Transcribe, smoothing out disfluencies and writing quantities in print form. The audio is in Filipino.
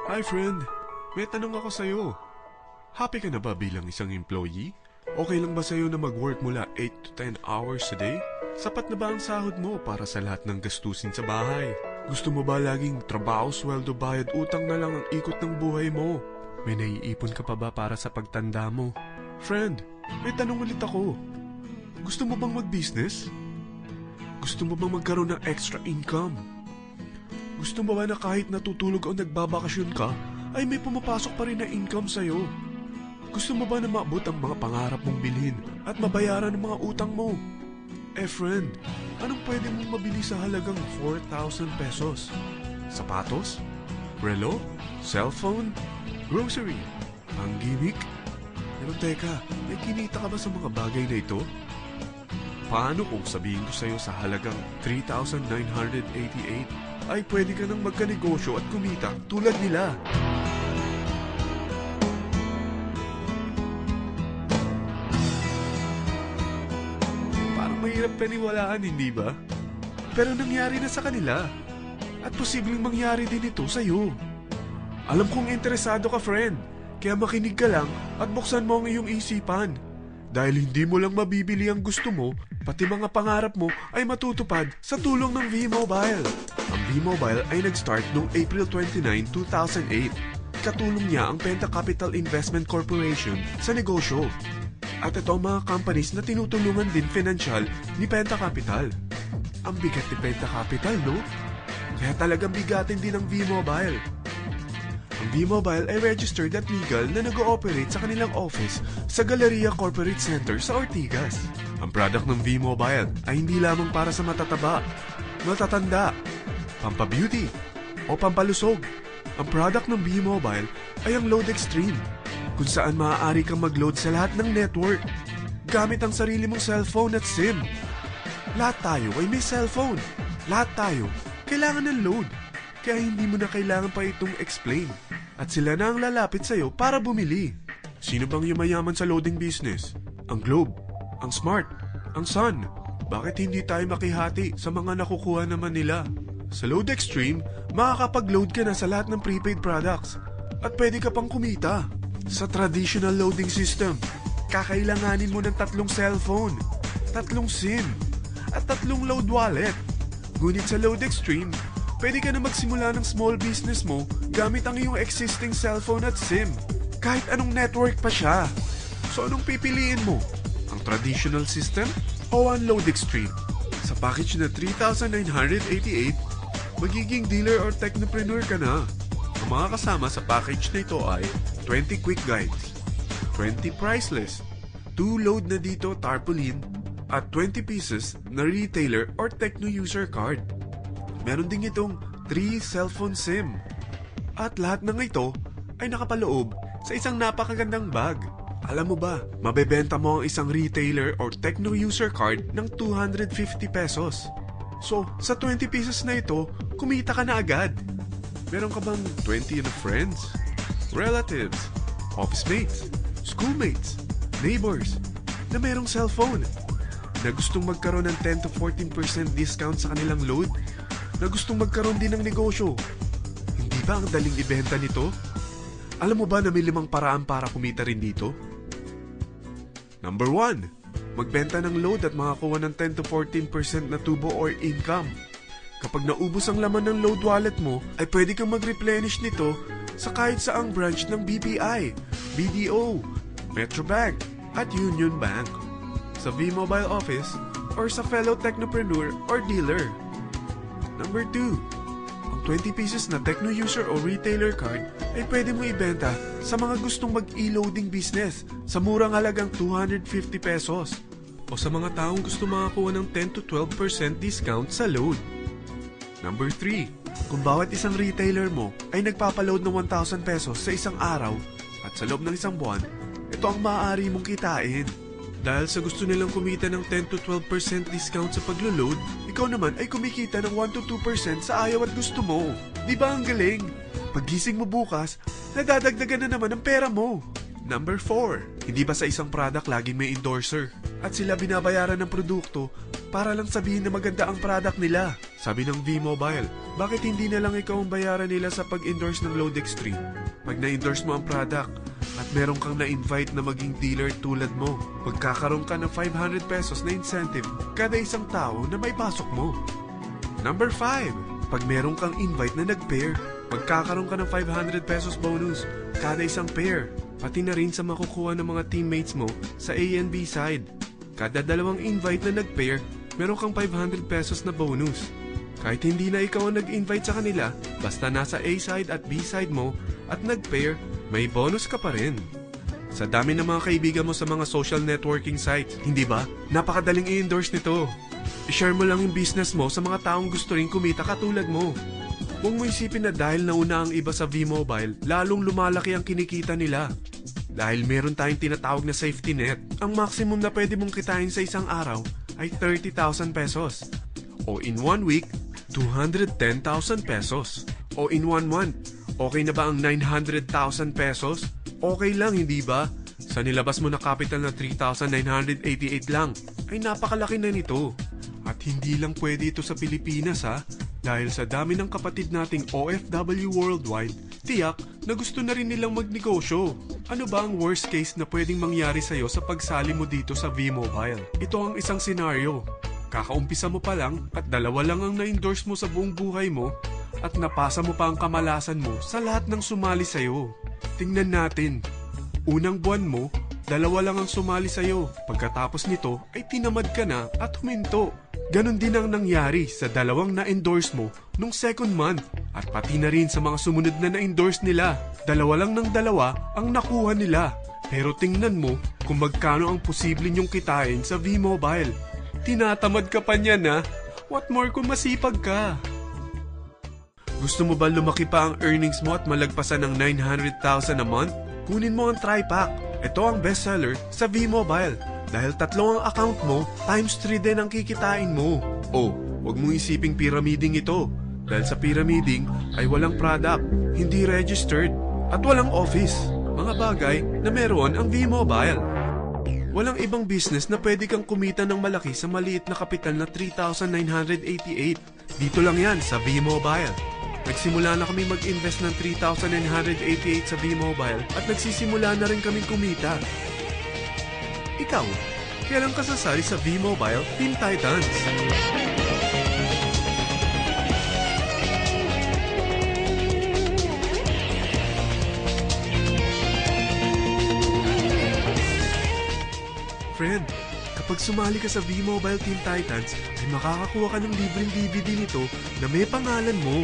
Hi friend, may tanong ako sa'yo. Happy ka na ba bilang isang employee? Okay lang ba sa'yo na mag-work mula 8 to 10 hours a day? Sapat na ba ang sahod mo para sa lahat ng gastusin sa bahay? Gusto mo ba laging trabaho, sweldo, bayad, utang na lang ang ikot ng buhay mo? May naiipon ka pa ba para sa pagtanda mo? Friend, may tanong ulit ako. Gusto mo bang mag-business? Gusto mo bang magkaroon ng extra income? Gusto mo ba na kahit natutulog o nagbabakasyon ka, ay may pumapasok pa rin na income sa'yo? Gusto mo ba na maabot ang mga pangarap mong bilhin at mabayaran ang mga utang mo? Friend, anong pwede mong mabili sa halagang 4,000 pesos? Sapatos? Relo? Cellphone? Grocery? Ang gimmick? Pero teka, may kinita ka ba sa mga bagay na ito? Paano kung sabihin ko sa'yo sa halagang 3,988 ay pwede ka nang magkanegosyo at kumita tulad nila? Parang mahirap paniwalaan, hindi ba? Pero nangyari na sa kanila. At posibleng mangyari din ito sa'yo. Alam kong interesado ka, friend. Kaya makinig ka lang at buksan mo ang iyong isipan. Dahil hindi mo lang mabibili ang gusto mo, pati mga pangarap mo ay matutupad sa tulong ng V-Mobile. Ang V-Mobile ay nag-start noong April 29, 2008. Katulong niya ang Penta Capital Investment Corporation sa negosyo. At ito ang mga companies na tinutulungan din financial ni Penta Capital. Ang bigat ni Penta Capital, no? Kaya talagang bigatin din ang V-Mobile. Ang V-Mobile ay registered at legal na nag-ooperate sa kanilang office sa Galleria Corporate Center sa Ortigas. Ang product ng V-Mobile ay hindi lamang para sa matataba, matatanda, pampabeauty, o pampalusog. Ang product ng V-Mobile ay ang Load Extreme, kung saan maaari kang mag-load sa lahat ng network gamit ang sarili mong cellphone at SIM. Lahat tayo ay may cellphone. Lahat tayo kailangan ng load. Kaya hindi mo na kailangan pa itong explain. At sila na ang lalapit sa'yo para bumili. Sino bang yumayaman sa loading business? Ang Globe, ang Smart, ang Sun. Bakit hindi tayo makihati sa mga nakukuha naman nila? Sa Load Extreme, makakapag-load ka na sa lahat ng prepaid products. At pwede ka pang kumita. Sa traditional loading system, kakailanganin mo ng 3 cellphone, 3 SIM, at 3 load wallet. Ngunit sa Load Extreme, pwede ka na magsimula ng small business mo gamit ang iyong existing cellphone at SIM. Kahit anong network pa siya. So anong pipiliin mo? Ang traditional system o ang Load Extreme? Sa package na 3,988, magiging dealer or technopreneur ka na. Ang mga kasama sa package na ito ay 20 quick guides, 20 price list, 2 load na dito tarpaulin, at 20 pieces na retailer or techno user card. Meron din itong 3 cellphone SIM. At lahat ng ito ay nakapaloob sa isang napakagandang bag. Alam mo ba, mabebenta mo ang isang retailer or techno user card ng 250 pesos. So, sa 20 pieces na ito, kumita ka na agad. Meron ka bang 20 na friends, relatives, office mates, schoolmates, neighbors na merong cellphone, na gustong magkaroon ng 10 to 14% discount sa kanilang load, na gustong magkaroon din ng negosyo? Hindi ba ang daling ibenta nito? Alam mo ba na may 5 paraan para kumita rin dito? Number 1, magbenta ng load at makakuha ng 10 to 14% na tubo or income. Kapag naubos ang laman ng load wallet mo, ay pwede kang mag-replenish nito sa kahit saang branch ng BPI, BDO, Metrobank, at Union Bank, sa V-Mobile office, or sa fellow technopreneur or dealer. Number 2, ang 20 pieces na techno user o retailer card ay pwede mo ibenta sa mga gustong mag-e-loading business sa murang halagang 250 pesos o sa mga taong gusto makakuha ng 10 to 12% discount sa load. Number 3, kung bawat isang retailer mo ay nagpapaload ng 1,000 pesos sa isang araw at sa loob ng isang buwan, ito ang maaari mong kitain. Dahil sa gusto nilang kumita ng 10 to 12% discount sa paglo-load, ikaw naman ay kumikita ng 1 to 2% sa ayaw at gusto mo. Di ba ang galing? Paggising mo bukas, nadadagdagan na naman ang pera mo. Number 4, hindi ba sa isang product laging may endorser? At sila binabayaran ng produkto para lang sabihin na maganda ang product nila. Sabi ng V-Mobile, bakit hindi na lang ikaw ang bayaran nila sa pag-endorse ng Load Extreme? Pag na-endorse mo ang product at meron kang na-invite na maging dealer tulad mo, magkakaroon ka ng 500 pesos na incentive kada isang tao na may pasok mo. Number 5, pag meron kang invite na nag-pair, magkakaroon ka ng 500 pesos bonus kada isang pair, pati na rin sa makukuha ng mga teammates mo sa A and B side. Kada dalawang invite na nag-pair, meron kang 500 pesos na bonus. Kahit hindi na ikaw ang nag-invite sa kanila, basta nasa A side at B side mo at nag-pair, may bonus ka pa rin. Sa dami ng mga kaibigan mo sa mga social networking sites, hindi ba? Napakadaling i-endorse nito. I-share mo lang yung business mo sa mga taong gusto rin kumita katulad mo. Huwag mo isipin na dahil nauna ang iba sa V-Mobile, lalong lumalaki ang kinikita nila. Dahil meron tayong tinatawag na safety net, ang maximum na pwede mong kitain sa isang araw ay 30,000 pesos. O in 1 week, 210,000 pesos. O in 1 month, okay na ba ang 900,000 pesos? Okay lang, hindi ba? Sa nilabas mo na capital na 3,988 lang, ay napakalaki na nito. At hindi lang pwede ito sa Pilipinas ha, dahil sa dami ng kapatid nating OFW worldwide, tiyak na gusto na rin nilang magnegosyo. Ano ba ang worst case na pwedeng mangyari sa'yo sa pagsali mo dito sa V-Mobile? Ito ang isang senaryo. Kakaumpisa mo pa lang at 2 lang ang na-endorse mo sa buong buhay mo at napasa mo pa ang kamalasan mo sa lahat ng sumali sa'yo. Tingnan natin. Unang buwan mo, 2 lang ang sumali sa'yo. Pagkatapos nito ay tinamad ka na at huminto. Ganon din ang nangyari sa 2 na-endorse mo nung second month at pati na rin sa mga sumunod na na-endorse nila. 2 lang ng 2 ang nakuha nila. Pero tingnan mo kung magkano ang posible nyong kitain sa V-Mobile. Tinatamad ka pa niyan ha? What more kung masipag ka? Gusto mo ba lumaki pa ang earnings mo at malagpasan ng 900,000 a month? Kunin mo ang TriPack. Ito ang bestseller sa V-Mobile. Dahil 3 ang account mo, times 3 din ang kikitain mo. Oh, huwag mong isiping pyramiding ito. Dahil sa pyramiding ay walang product, hindi registered, at walang office. Mga bagay na meron ang V-Mobile. Walang ibang business na pwede kang kumita ng malaki sa maliit na kapital na 3,988. Dito lang yan sa V-Mobile. Nagsimula na kami mag-invest ng 3,988 sa V-Mobile at nagsisimula na rin kaming kumita. Ikaw, kailan ka sasali sa V-Mobile Team Titans? Friend, kapag sumali ka sa V-Mobile Team Titans, ay makakakuha ka ng libreng DVD nito na may pangalan mo.